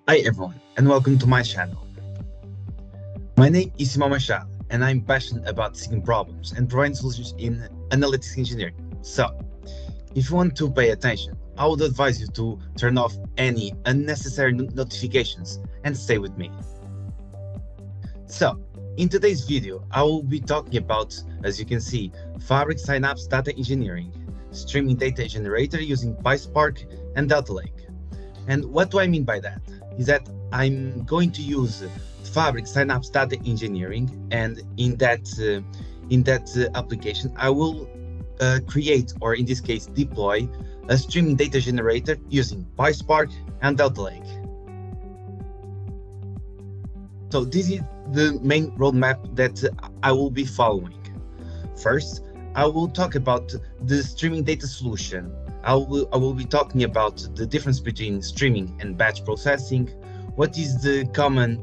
Hi everyone, and welcome to my channel. My name is Simon Machado, and I'm passionate about seeking problems and providing solutions in analytics engineering. So, if you want to pay attention, I would advise you to turn off any unnecessary notifications and stay with me. So, in today's video, I will be talking about, as you can see, PySpark Synapse data engineering, streaming data generator using PySpark and Data Lake. And what do I mean by that? Is that I'm going to use PySpark Synapse data engineering, and in that application, I will create, or in this case, deploy a streaming data generator using PySpark and Data Lake. So this is the main roadmap that I will be following. First, I will talk about the streaming data solution. I will be talking about the difference between streaming and batch processing, what is the common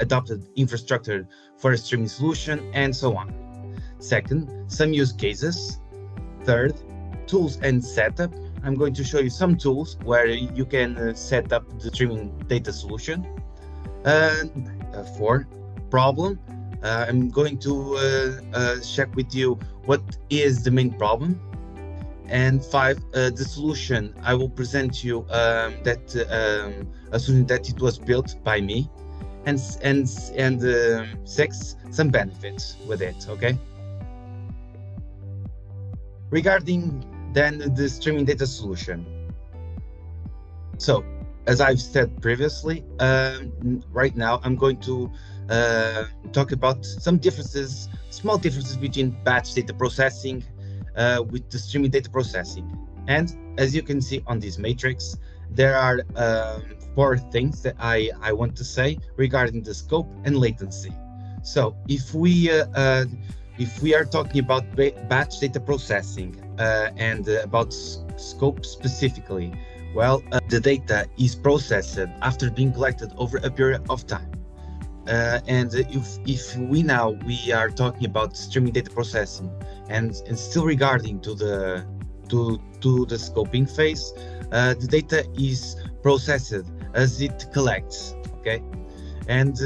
adopted infrastructure for a streaming solution, and so on. Second, some use cases. Third, tools and setup. I'm going to show you some tools where you can set up the streaming data solution. Four, problem. I'm going to check with you what is the main problem. And five, the solution I will present you a solution that it was built by me, and six, some benefits with it. Okay. Regarding then the streaming data solution. So, as I've said previously, right now I'm going to talk about some differences, small differences between batch data processing with the streaming data processing. And as you can see on this matrix, there are four things that I want to say regarding the scope and latency. So if we are talking about batch data processing and about scope specifically, well, the data is processed after being collected over a period of time. And if we are talking about streaming data processing, and still regarding to the scoping phase, the data is processed as it collects. Okay, and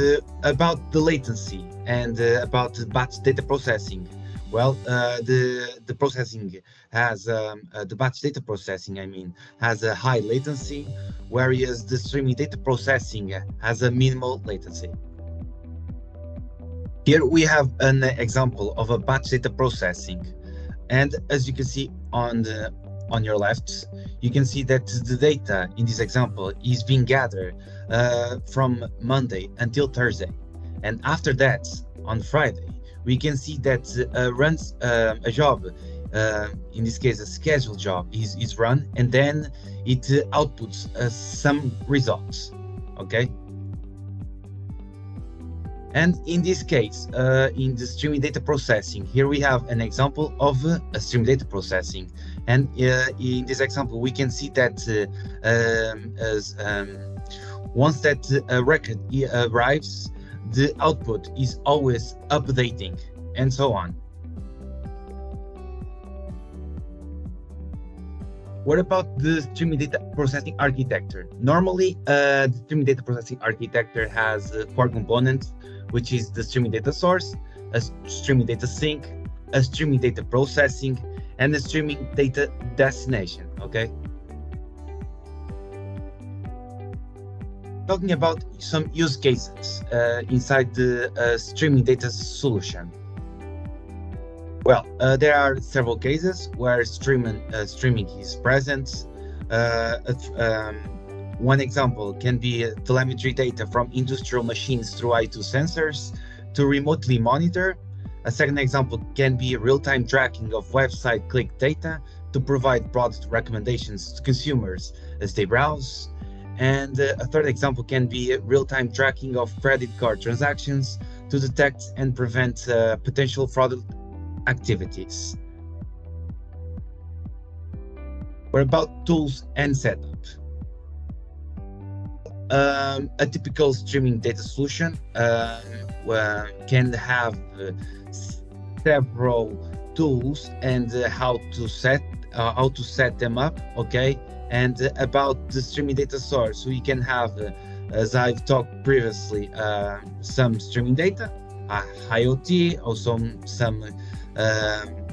about the latency and about batch data processing. Well, the processing has the batch data processing, has a high latency, whereas the streaming data processing has a minimal latency. Here we have an example of a batch data processing, and as you can see on your left, you can see that the data in this example is being gathered from Monday until Thursday, and after that, on Friday, we can see that runs a job, in this case a scheduled job is run, and then it outputs some results. Okay. And in this case, in the streaming data processing, here we have an example of a streaming data processing. And in this example, we can see that once that record arrives, the output is always updating, and so on. What about the streaming data processing architecture? Normally, the streaming data processing architecture has four components, which is the streaming data source, a streaming data sink, a streaming data processing, and a streaming data destination. Okay. Talking about some use cases inside the streaming data solution. Well, there are several cases where streaming is present. One example can be telemetry data from industrial machines through I2 sensors to remotely monitor. A second example can be real-time tracking of website click data to provide product recommendations to consumers as they browse. And a third example can be real-time tracking of credit card transactions to detect and prevent potential fraud activities. What about tools and setup? A typical streaming data solution can have several tools and how to set them up. Okay, and about the streaming data source, we can have as I've talked previously, some streaming data, IoT, or some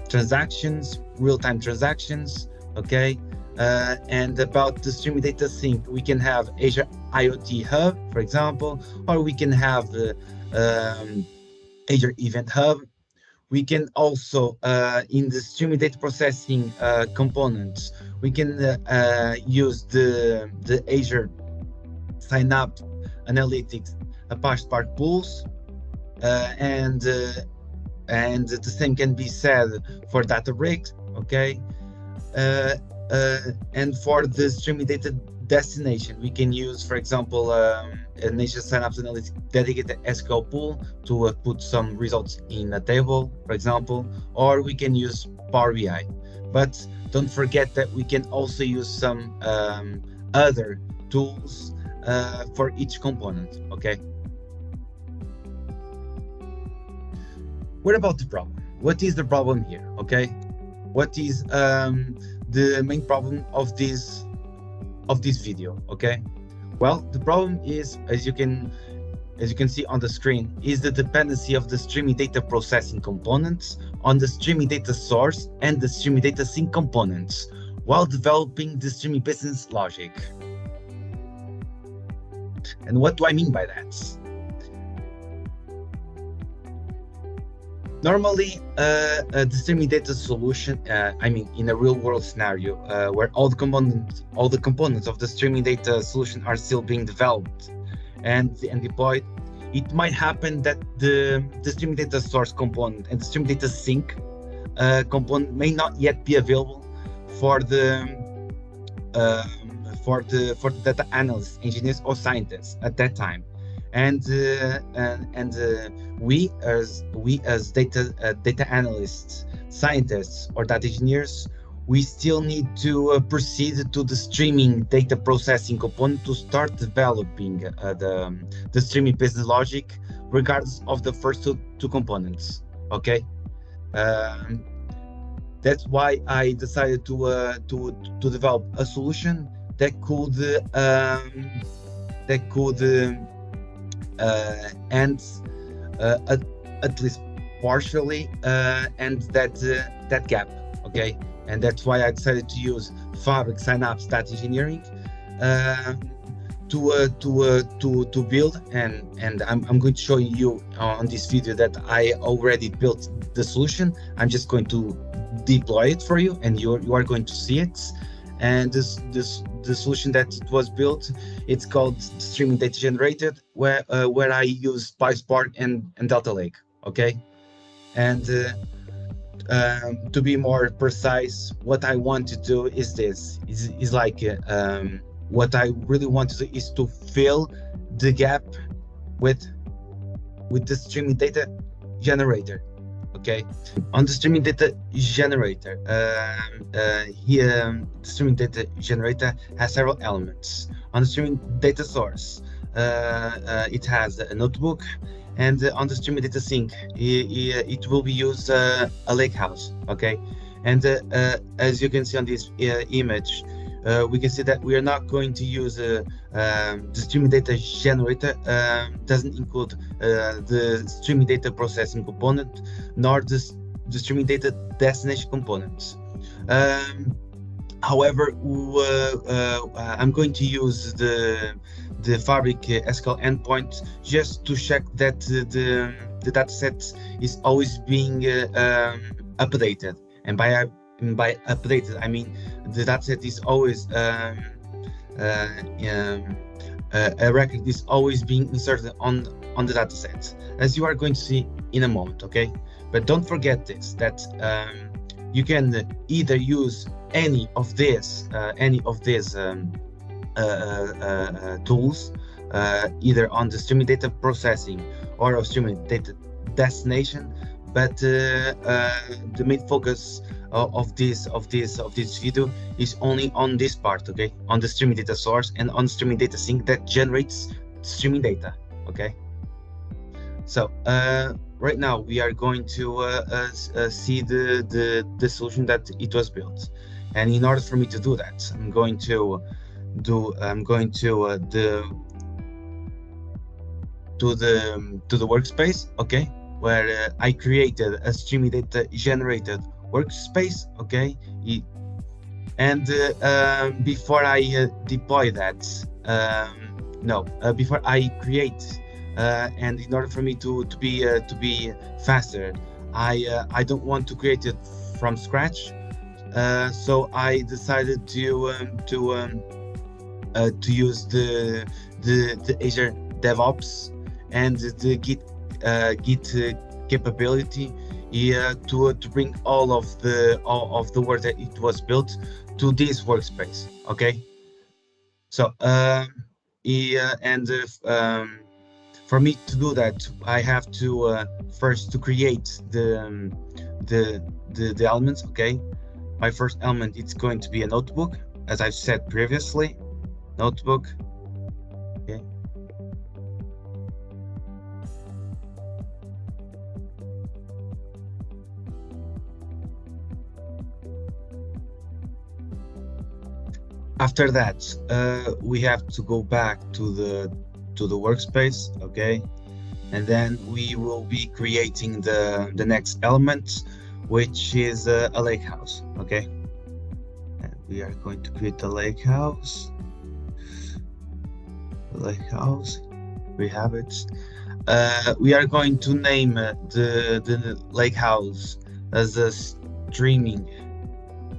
transactions, real-time transactions, okay? And about the streaming data sync, we can have Azure IoT Hub, for example, or we can have Azure Event Hub. We can also, in the streaming data processing components, we can use the Azure Synapse Analytics, PySpark pools, and the same can be said for Databricks, okay? And for the streaming data destination, we can use, for example, an Azure Synapse Analytics dedicated SQL pool to put some results in a table, for example, or we can use Power BI. But don't forget that we can also use some other tools for each component, okay? What about the problem? What is the problem here, okay? What is the main problem of this video, okay? Well, the problem is, as you can see on the screen, is the dependency of the streaming data processing components on the streaming data source and the streaming data sync components while developing the streaming business logic. And what do I mean by that? Normally, the streaming data solution, I mean, in a real-world scenario, where all the components of the streaming data solution are still being developed and deployed, it might happen that the streaming data source component and the streaming data sync component may not yet be available for the data analysts, engineers, or scientists at that time. And we as data analysts, scientists, or data engineers, we still need to proceed to the streaming data processing component to start developing the streaming business logic, regardless of the first two components. Okay, that's why I decided to develop a solution that could end at least partially end that gap, okay? And that's why I decided to use Fabric Synapse Data Engineering to build, and I'm going to show you on this video that I already built the solution. I'm just going to deploy it for you, and you are going to see it. And the solution that it was built, it's called Streaming Data Generated, where I use PySpark and Delta Lake, okay? And to be more precise, what I want to do is this, is like what I really want to do is to fill the gap with the streaming data generator. Okay, on the streaming data generator, here the streaming data generator has several elements. On the streaming data source, it has a notebook, and on the streaming data sync, it will be used a lakehouse. Okay, and as you can see on this image, we can see that we are not going to use the streaming data generator. Doesn't include the streaming data processing component, nor the streaming data destination components. However, I'm going to use the Fabric SQL endpoint just to check that the dataset is always being updated. And by updated, I mean the dataset is always a record is always being inserted on the dataset, as you are going to see in a moment. Okay, but don't forget this, that you can either use any of these tools, either on the streaming data processing or of streaming data destination, but the main focus of this video is only on this part, okay, on the streaming data source and on streaming data sync that generates streaming data. Okay, so right now we are going to see the solution that it was built, and in order for me to do that, I'm going to to the workspace, okay, where I created a streaming data generated workspace, okay. And before I deploy that, no, before I create, and in order for me to be faster, I don't want to create it from scratch. So I decided to use the Azure DevOps and the Git capability to bring all of the work that it was built to this workspace. Okay, so for me to do that, I have to first to create the elements. Okay, my first element, it's going to be a notebook, as I've said previously. Notebook. Okay. After that, we have to go back to the workspace, okay, and then we will be creating the next element, which is a lake house, okay. And we are going to create a lake house. We have it. We are going to name the lake house as a streaming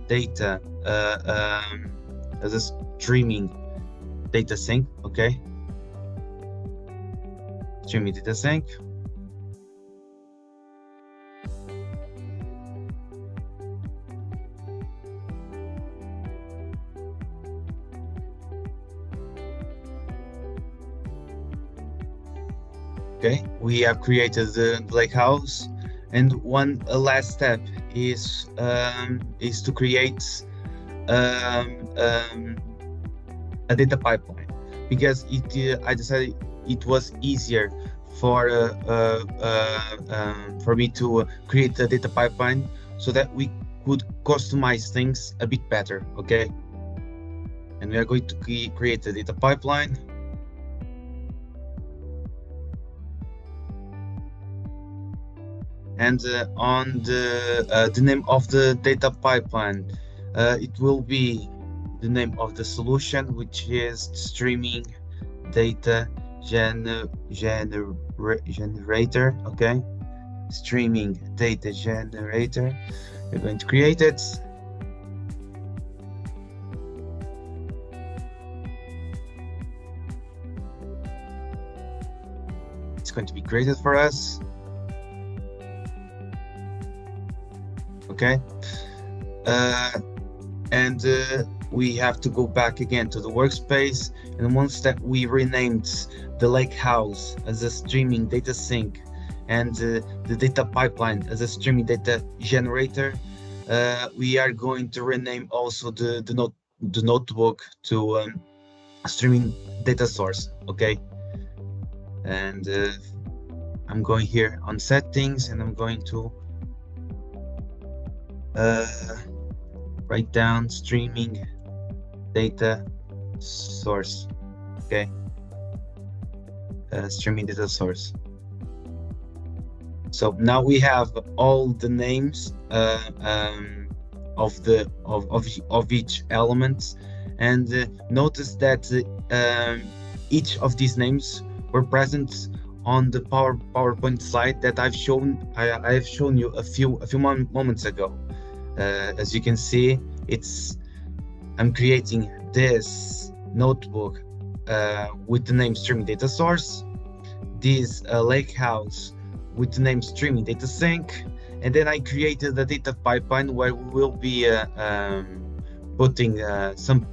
data sync, okay. Streaming data sync. Okay, we have created the lake house, and one last step is to create a data pipeline, because I decided it was easier for me to create a data pipeline so that we could customize things a bit better. Okay, and we are going to create a data pipeline. And on the name of the data pipeline, it will be the name of the solution, which is streaming data generator. Okay, streaming data generator. We're going to create it. It's going to be created for us. Okay, and we have to go back again to the workspace, and once that we renamed the lake house as a streaming data sync and the data pipeline as a streaming data generator, we are going to rename also the notebook to streaming data source. Okay, and I'm going here on settings, and I'm going to write down streaming data source. Okay, streaming data source. So now we have all the names of each element, and notice that each of these names were present on the PowerPoint slide that I've shown you a few moments ago. As you can see, I'm creating this notebook with the name streaming data source, this lake house with the name streaming data sync, and then I created a data pipeline where we will be putting some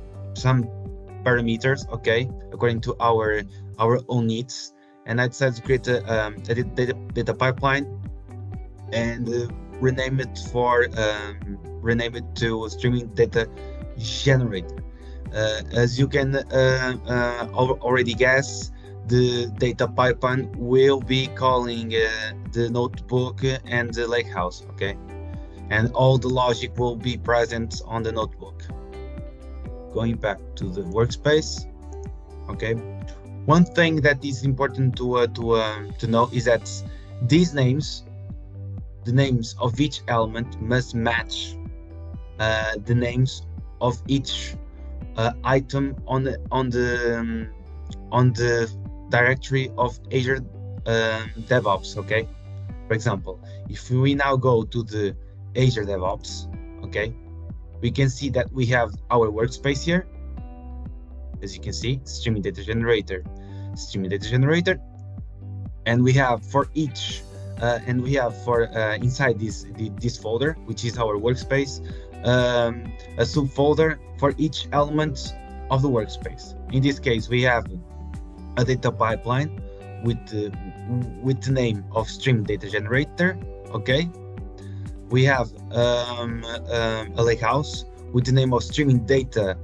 parameters, okay, according to our own needs. And I decided to create a data pipeline and rename it to streaming data generator. As you can already guess, the data pipeline will be calling the notebook and the lake house, okay, and all the logic will be present on the notebook. Going back to the workspace, okay, One thing that is important to know is that these names, the names of each element, must match the names of each item on the directory of Azure DevOps. Okay. For example, if we now go to the Azure DevOps, okay, we can see that we have our workspace here. As you can see, streaming data generator, and we have for each, inside this folder, which is our workspace, a subfolder for each element of the workspace. In this case, we have a data pipeline with the name of stream data generator. Okay, we have a lakehouse with the name of streaming data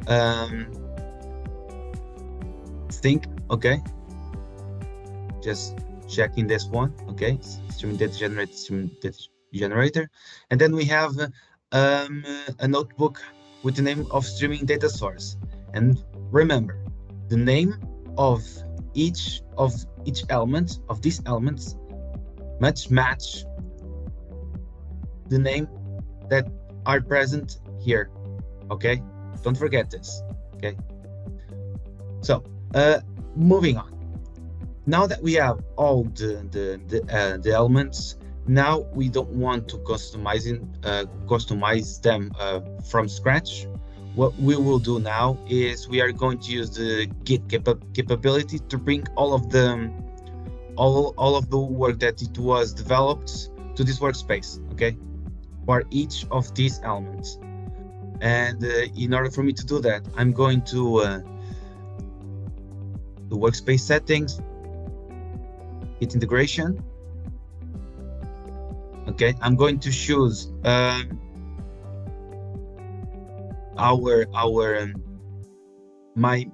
sync. Okay, just checking this one. Okay, streaming data generator, and then we have a notebook with the name of streaming data source. And remember, the name of each element of these elements must match the name that are present here. Okay, don't forget this. Okay, so moving on. Now that we have all the elements, now we don't want to customize them from scratch. What we will do now is we are going to use the Git capability to bring all of the work that it was developed to this workspace. Okay, for each of these elements. And in order for me to do that, I'm going to the workspace settings, Git integration. Okay, I'm going to choose my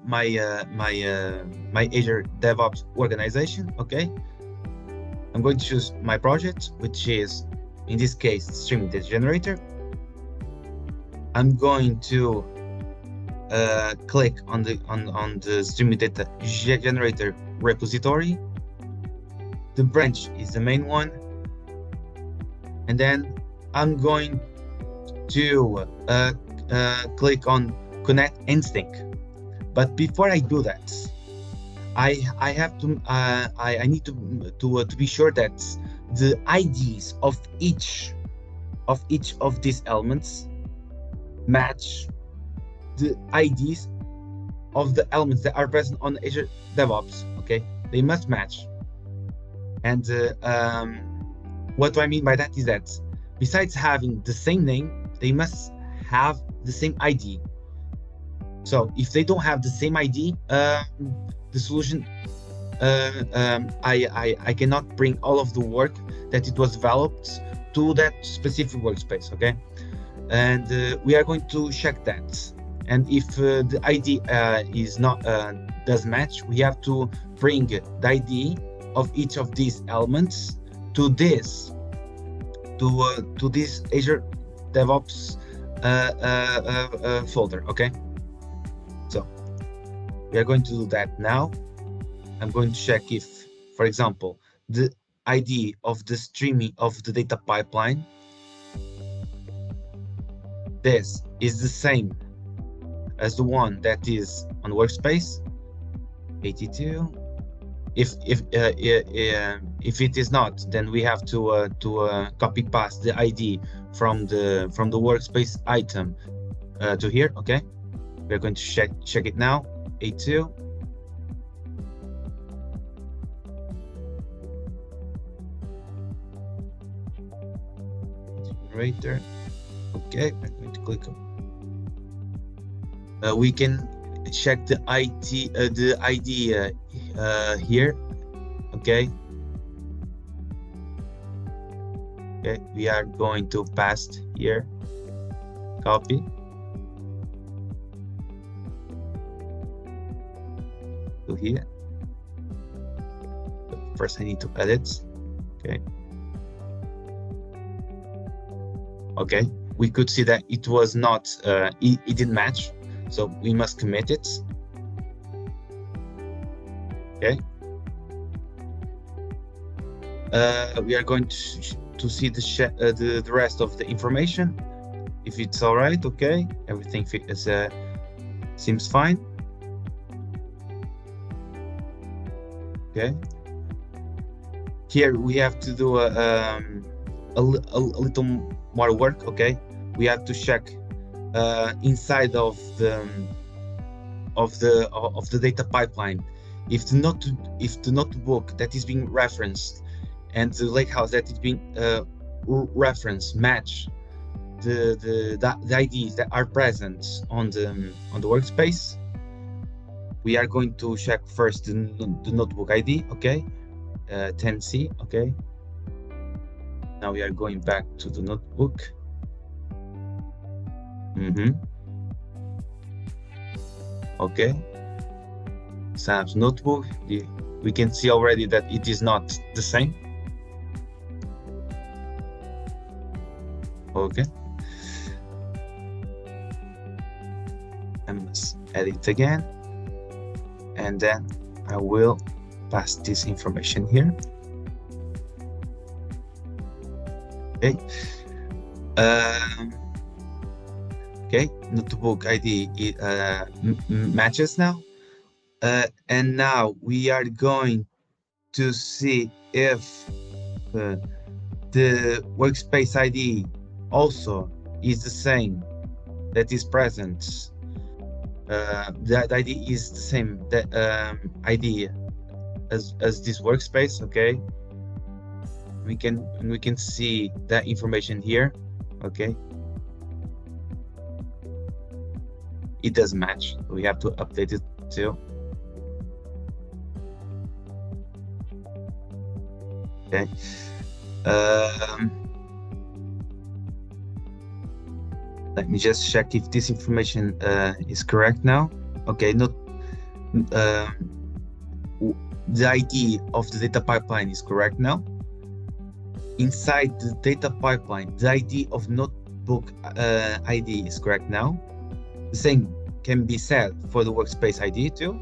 Azure DevOps organization. Okay, I'm going to choose my project, which is in this case streaming data generator. I'm going to click on the streaming data generator repository. The branch is the main one, and then I'm going to click on connect and sync. But before I do that, I have to I need to be sure that the IDs of each of these elements match the IDs of the elements that are present on Azure DevOps. Okay, they must match. And what do I mean by that is that besides having the same name, they must have the same ID. So if they don't have the same ID, the solution, I cannot bring all of the work that it was developed to that specific workspace. Okay, and we are going to check that. And if the ID is not does match, we have to bring the ID of each of these elements to this Azure DevOps folder. Okay, so we are going to do that now. I'm going to check if, for example, the ID of the streaming of the data pipeline, this is the same as the one that is on workspace 82. If it is not, then we have to copy paste the ID from the workspace item to here. Okay, we're going to check it now. 82. Generator. Okay, I'm going to click on. We can check the ID here. Okay. Okay, we are going to paste here. Copy. To here. First, I need to edit. Okay. Okay, we could see that it was not, it didn't match, so we must commit it. Okay. We are going to see the rest of the information. If it's all right, okay, everything seems fine. Okay. Here we have to do a little more work. Okay, we have to check inside of the data pipeline if the notebook that is being referenced and the lakehouse that is being referenced match the IDs that are present on the workspace. We are going to check first the notebook ID. Okay, 10C. Okay, now we are going back to the notebook. Okay, Synapse notebook. We can see already that it is not the same. Okay, I must edit again, and then I will pass this information here. Okay. Okay, notebook ID matches now, and now we are going to see if the workspace ID also is the same that is present. That ID is the same ID as this workspace. Okay, we can see that information here. Okay, it does match. We have to update it too. Okay. Let me just check if this information is correct now. Okay, the ID of the data pipeline is correct now. Inside the data pipeline, the ID of notebook ID is correct now. The same can be said for the workspace ID too.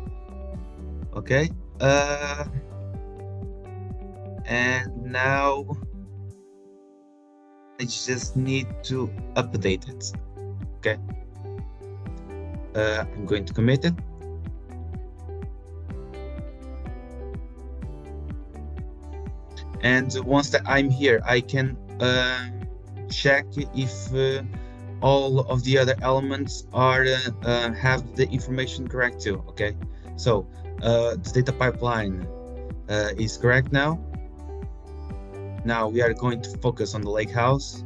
Okay, and now I just need to update it. Okay, I'm going to commit it. And once that I'm here, I can check if all of the other elements are have the information correct too. Okay, so the data pipeline is correct now. Now we are going to focus on the lakehouse.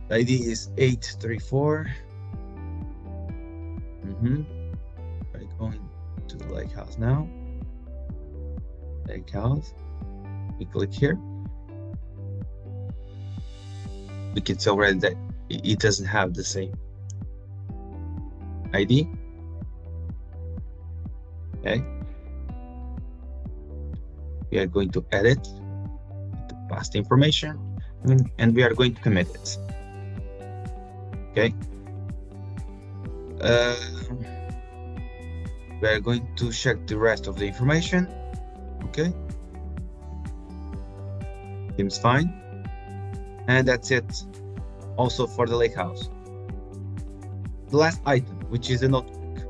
The ID is 834. We're going to the lakehouse now. Lakehouse. We click here. We can see already that it doesn't have the same ID. Okay. We are going to edit the past information, and we are going to commit it. Okay. We are going to check the rest of the information. Okay. Seems fine. And that's it also for the lakehouse. The last item, which is the notebook.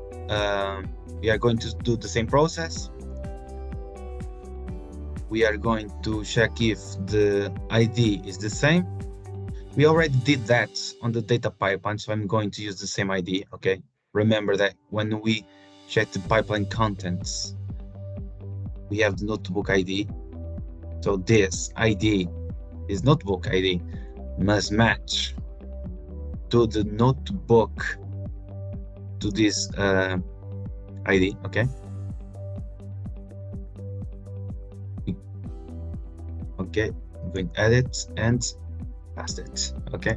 We are going to do the same process. We are going to check if the ID is the same. We already did that on the data pipeline, so I'm going to use the same ID. Okay, remember that when we check the pipeline contents, we have the notebook ID. So this ID is notebook ID must match to the notebook, to this ID. Okay. Okay, I'm going to edit and paste it. Okay,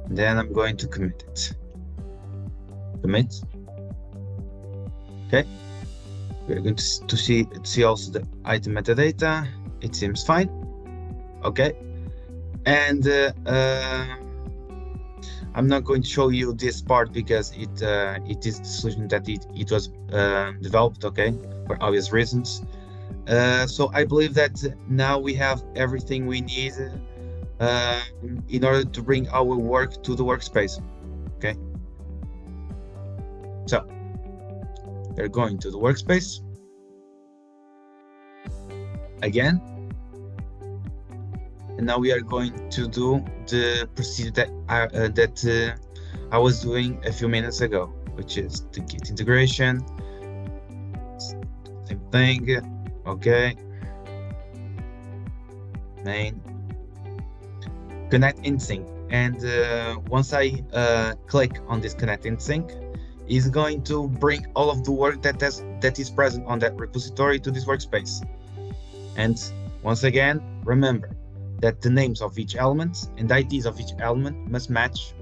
and then I'm going to commit it. Commit. Okay, we're going to see also the item metadata. It seems fine. Okay, and I'm not going to show you this part because it is the solution that it was developed, okay, for obvious reasons. So I believe that now we have everything we need in order to bring our work to the workspace, okay? So we're going to the workspace again, and now we are going to do the procedure that I was doing a few minutes ago, which is the Git integration. Same thing, okay. Main, connect in sync, and once I click on this connect in sync, is going to bring all of the work that is present on that repository to this workspace. And once again, remember that the names of each element and IDs of each element must match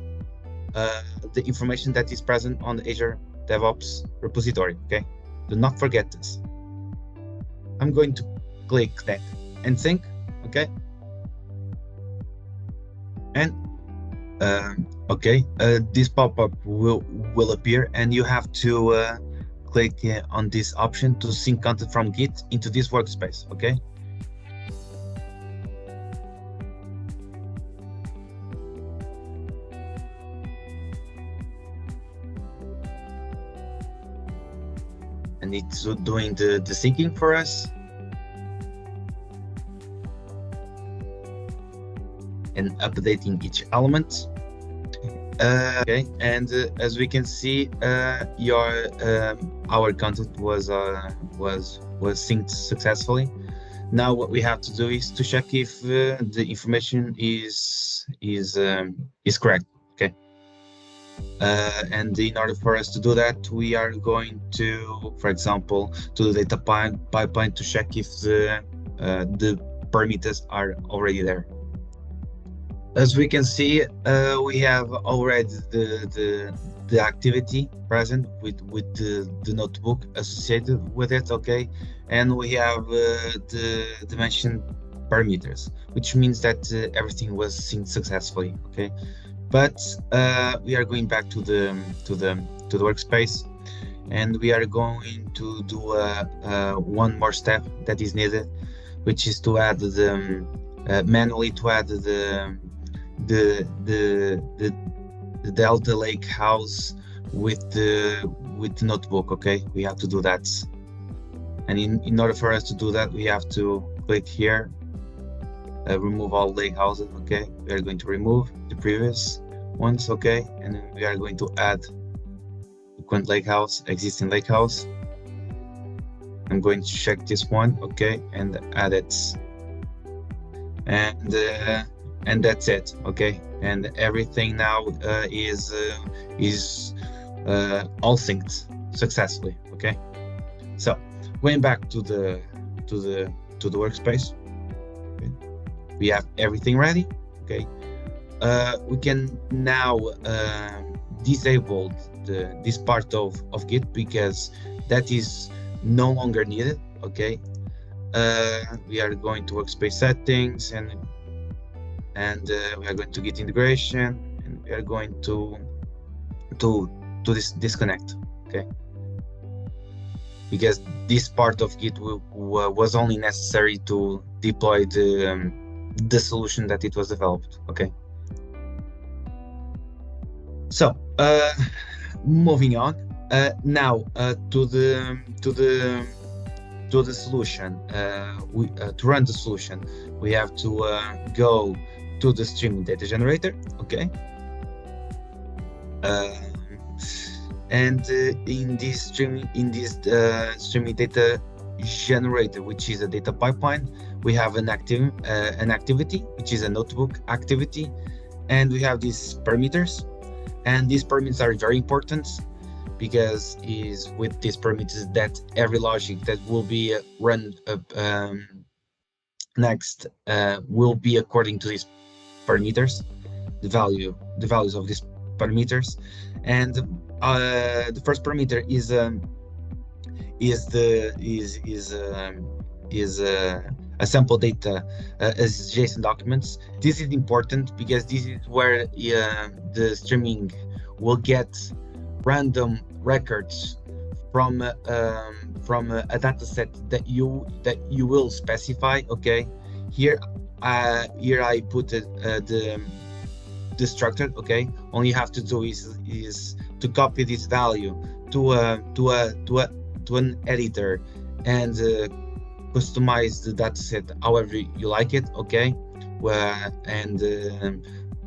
the information that is present on the Azure DevOps repository, okay? Do not forget this. I'm going to click connect and sync, okay? And okay, this pop-up will appear, and you have to click on this option to sync content from Git into this workspace, okay? And it's doing the syncing for us. And updating each element. Okay, and as we can see, our content was synced successfully. Now what we have to do is to check if the information is correct. Okay, and in order for us to do that, we are going to, for example, to the data pipeline to check if the parameters are already there. As we can see, we have already the activity present with the notebook associated with it, okay? And we have the dimension parameters, which means that everything was synced successfully, okay? But we are going back to the workspace, and we are going to do one more step that is needed, which is to add manually to add the Delta Lake House with the notebook, okay? We have to do that, and in order for us to do that, we have to click here, remove all lake houses, okay? We are going to remove the previous ones, okay? And then we are going to add the current lake house, existing lake house. I'm going to check this one, okay, and add it, and that's it, okay? And everything now is all synced successfully, okay? So going back to the workspace, okay? We have everything ready, okay? We can now disable this part of Git because that is no longer needed, okay? We are going to workspace settings, and we are going to Git integration, and we are going to disconnect, okay? Because this part of Git was only necessary to deploy the solution that it was developed, okay? So moving on now to the solution. To run the solution, we have to go to the streaming data generator, okay? And in this streaming data generator, which is a data pipeline, we have an activity, which is a notebook activity, and we have these parameters. And these parameters are very important because is with these parameters that every logic that will be run next will be according to these parameters, the values of these parameters. And the first parameter is a sample data as JSON documents. This is important because this is where the streaming will get random records from a data set that you will specify. Okay, here I put the structure. Okay, all you have to do is to copy this value to an editor and customize the dataset however you like it. Okay,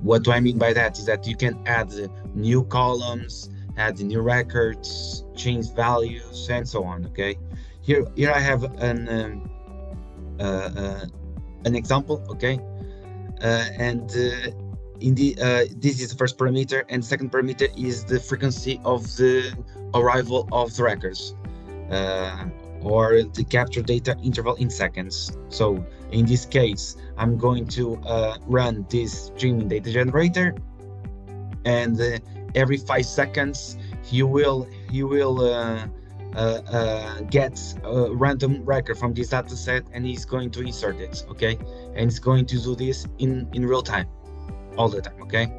what do I mean by that is that you can add new columns, add new records, change values, and so on. Okay, here I have an example. Okay, in the this is the first parameter, and second parameter is the frequency of the arrival of the records, or the capture data interval in seconds. So in this case, I'm going to run this streaming data generator, and every 5 seconds you will get a random record from this data set, and he's going to insert it. Okay, and it's going to do this in real time, all the time. Okay,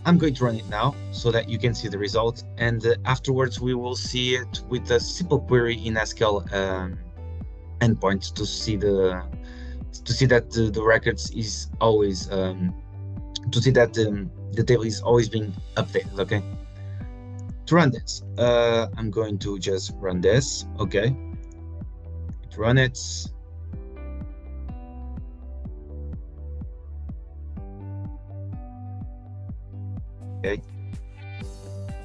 I'm going to run it now so that you can see the result, and afterwards we will see it with a simple query in SQL endpoint to see that the records is always to see that the table is always being updated. Okay, to run this, I'm going to just run this. Okay, to run it. Okay,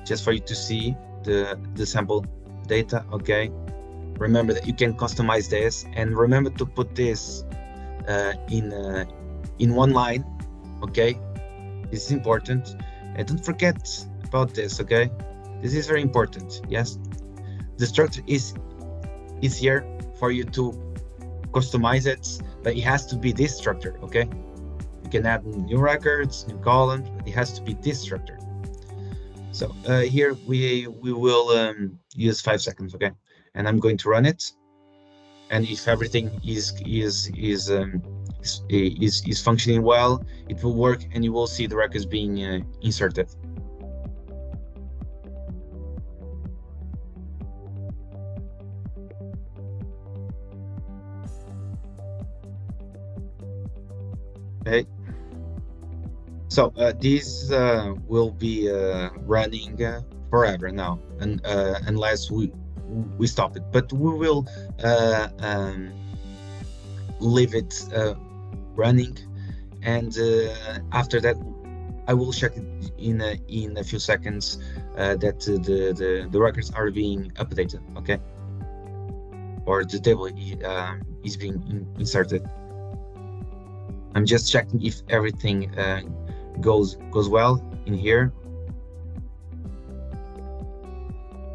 just for you to see the sample data. Okay, remember that you can customize this, and remember to put this in one line. Okay, this is important, and don't forget about this. Okay, this is very important. Yes, the structure is here for you to customize it, but it has to be this structure. Okay, you can add new records, new columns, but it has to be this structure. So here we will use 5 seconds. Okay, and I'm going to run it, and if everything is functioning well, it will work, and you will see the records being inserted. Okay, so this will be running forever now, and unless we stop it, but we will leave it running, and after that I will check it in a few seconds that the records are being updated. Okay, or the table is being inserted. I'm just checking if everything goes well in here.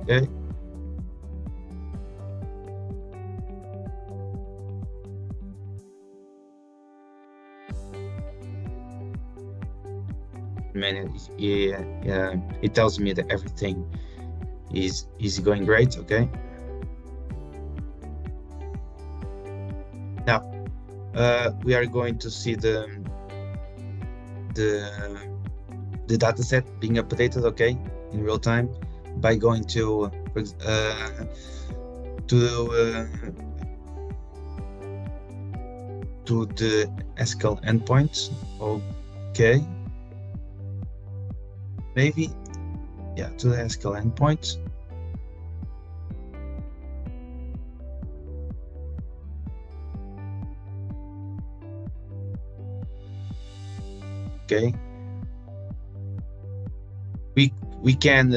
Okay. It tells me that everything is going great. Okay. Now we are going to see the data set being updated. Okay, in real time by going to the SQL endpoint. Okay, maybe, yeah, to the SQL endpoint. Okay, we can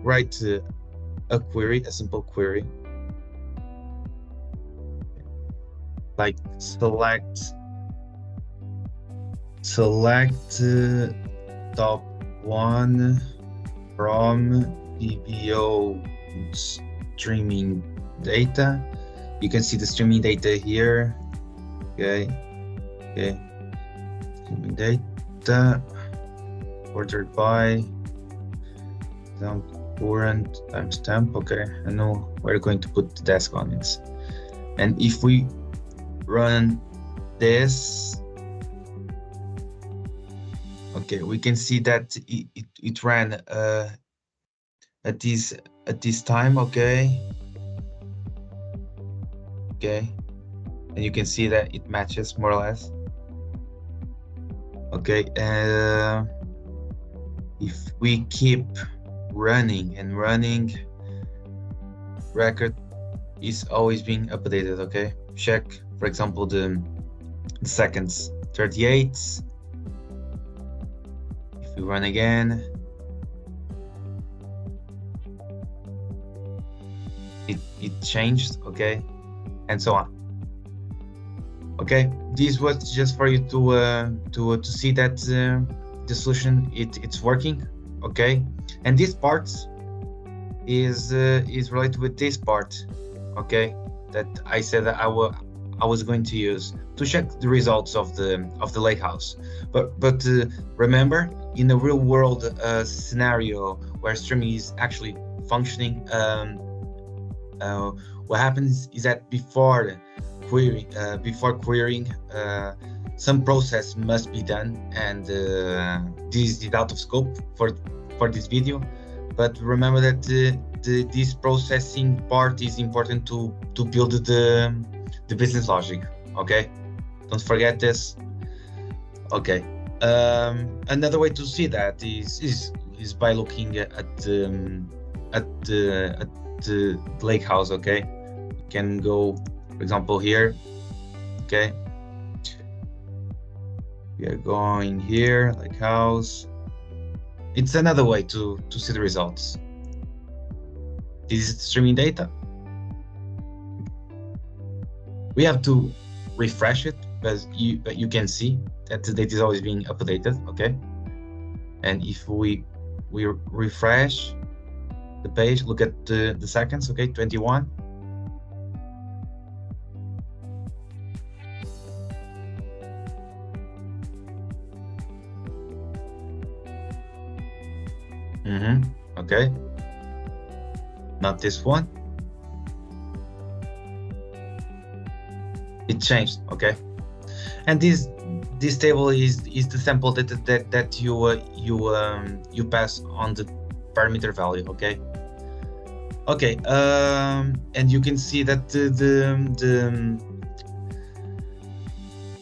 write a query, a simple query, like select top 1 from DBO streaming data. You can see the streaming data here. Okay, streaming data ordered by current timestamp. Okay, I know we're going to put the desk on it, And if we run this, okay, we can see that it ran at this time, okay, and you can see that it matches more or less. Okay, if we keep running and running, record is always being updated. Okay, check, for example, the seconds, 38. If we run again, it changed, okay, and so on. Okay, this was just for you to see that the solution it's working, okay, and this part is related with this part, okay, that I said that I was going to use to check the results of the lake house. But remember, in a real world scenario where streaming is actually functioning, what happens is that before querying, some process must be done, and this is out of scope for this video. But remember that this processing part is important to build the business logic. Okay, don't forget this. Okay, another way to see that is by looking at the lake house. Okay, you can go, for example, here. Okay, we are going here, lake house. It's another way to see the results. This is streaming data. We have to refresh it, but you can see that the data is always being updated. Okay, and if we refresh the page, look at the seconds. Okay, 21. Okay, not this one. It changed. Okay, and this table is the sample data that you pass on the parameter value. Okay. Okay, and you can see that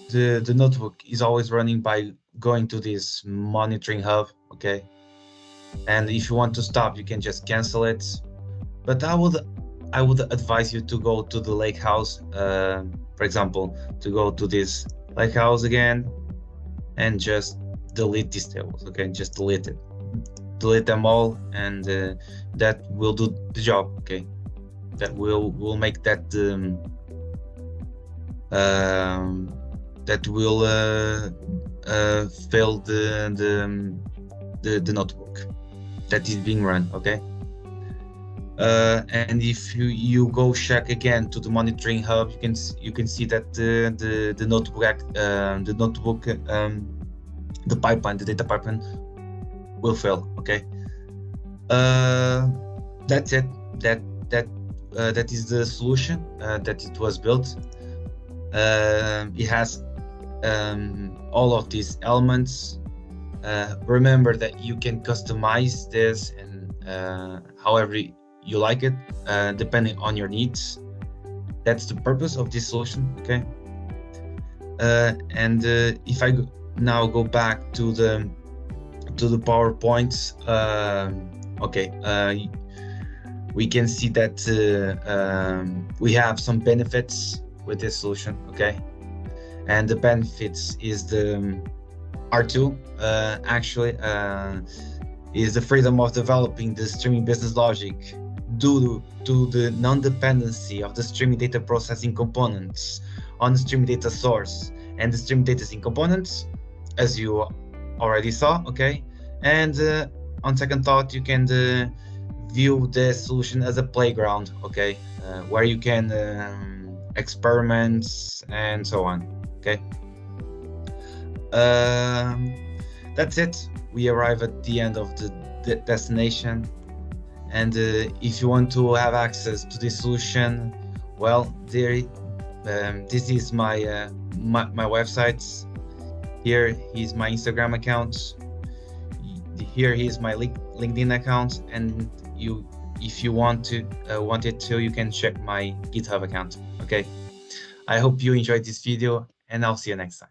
the notebook is always running by going to this monitoring hub. Okay, and if you want to stop, you can just cancel it. But I would advise you to go to the lake house, for example, to go to this lake house again and just delete these tables. Okay, just delete them all, and that will do the job. Okay, that will make that that will fill the notebook that is being run. Okay, and if you go check again to the monitoring hub, you can see that the notebook the pipeline, the data pipeline will fail. Okay, that's it. That is the solution that it was built. It has all of these elements. Remember that you can customize this and however you like it, depending on your needs. That's the purpose of this solution. Okay, and if I now go back to the PowerPoints, okay, we can see that we have some benefits with this solution. Okay, and the benefits is the R2 actually is the freedom of developing the streaming business logic due to the non-dependency of the streaming data processing components on the streaming data source and the streaming data sync components, as you already saw. Okay, and on second thought, you can view the solution as a playground. Okay, where you can experiment and so on. Okay, that's it. We arrive at the end of the destination, and if you want to have access to this solution, well, there This is my websites. Here is my Instagram account. Here is my LinkedIn account, and if you wanted to, you can check my GitHub account. Okay. I hope you enjoyed this video, and I'll see you next time.